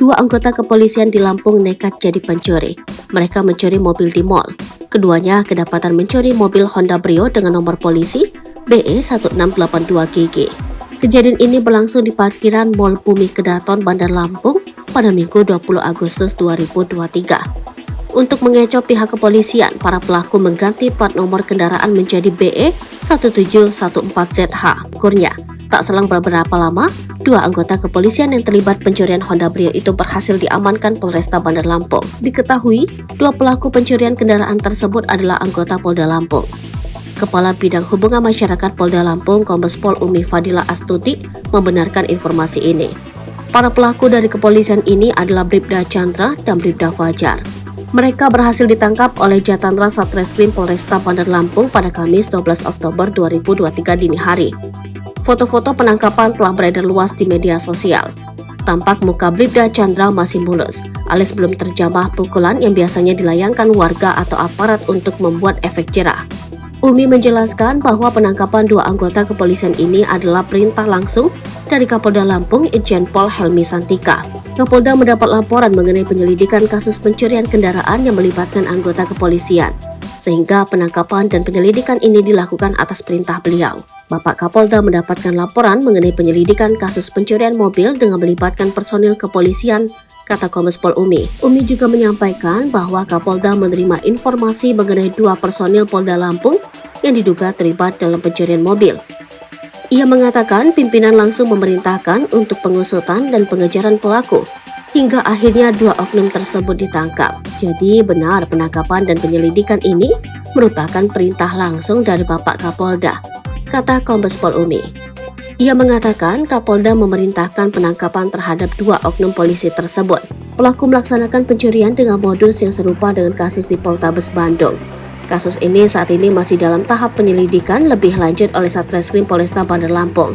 Dua anggota kepolisian di Lampung nekat jadi pencuri. Mereka mencuri mobil di mal. Keduanya kedapatan mencuri mobil Honda Brio dengan nomor polisi BE1682GG. Kejadian ini berlangsung di parkiran Mall Bumi Kedaton, Bandar Lampung pada Minggu 20 Agustus 2023. Untuk mengecoh pihak kepolisian, para pelaku mengganti plat nomor kendaraan menjadi BE1714ZH. Kurnya, tak selang beberapa lama, dua anggota kepolisian yang terlibat pencurian Honda Brio itu berhasil diamankan Polresta Bandar Lampung. Diketahui, dua pelaku pencurian kendaraan tersebut adalah anggota Polda Lampung. Kepala Bidang Hubungan Masyarakat Polda Lampung, Kombes Pol Umi Fadila Astuti, membenarkan informasi ini. Para pelaku dari kepolisian ini adalah Bribda Chandra dan Bribda Fajar. Mereka berhasil ditangkap oleh Jatantras Satreskrim Polresta Bandar Lampung pada Kamis 12 Oktober 2023 dini hari. Foto-foto penangkapan telah beredar luas di media sosial. Tampak muka Bribda Chandra masih mulus, alias belum terjamah pukulan yang biasanya dilayangkan warga atau aparat untuk membuat efek jerah. Umi menjelaskan bahwa penangkapan dua anggota kepolisian ini adalah perintah langsung dari Kapolda Lampung Irjen Pol Helmi Santika. Kapolda mendapat laporan mengenai penyelidikan kasus pencurian kendaraan yang melibatkan anggota kepolisian, sehingga penangkapan dan penyelidikan ini dilakukan atas perintah beliau. Bapak Kapolda mendapatkan laporan mengenai penyelidikan kasus pencurian mobil dengan melibatkan personil kepolisian, kata Kombes Pol Umi. Umi juga menyampaikan bahwa Kapolda menerima informasi mengenai dua personil Polda Lampung yang diduga terlibat dalam pencurian mobil. Ia mengatakan pimpinan langsung memerintahkan untuk pengusutan dan pengejaran pelaku, hingga akhirnya dua oknum tersebut ditangkap. Jadi benar penangkapan dan penyelidikan ini merupakan perintah langsung dari Bapak Kapolda, kata Kombes Pol Umi. Ia mengatakan Kapolda memerintahkan penangkapan terhadap dua oknum polisi tersebut. Pelaku melaksanakan pencurian dengan modus yang serupa dengan kasus di Poltabes Bandung. Kasus ini saat ini masih dalam tahap penyelidikan lebih lanjut oleh Satreskrim Polresta Bandar Lampung.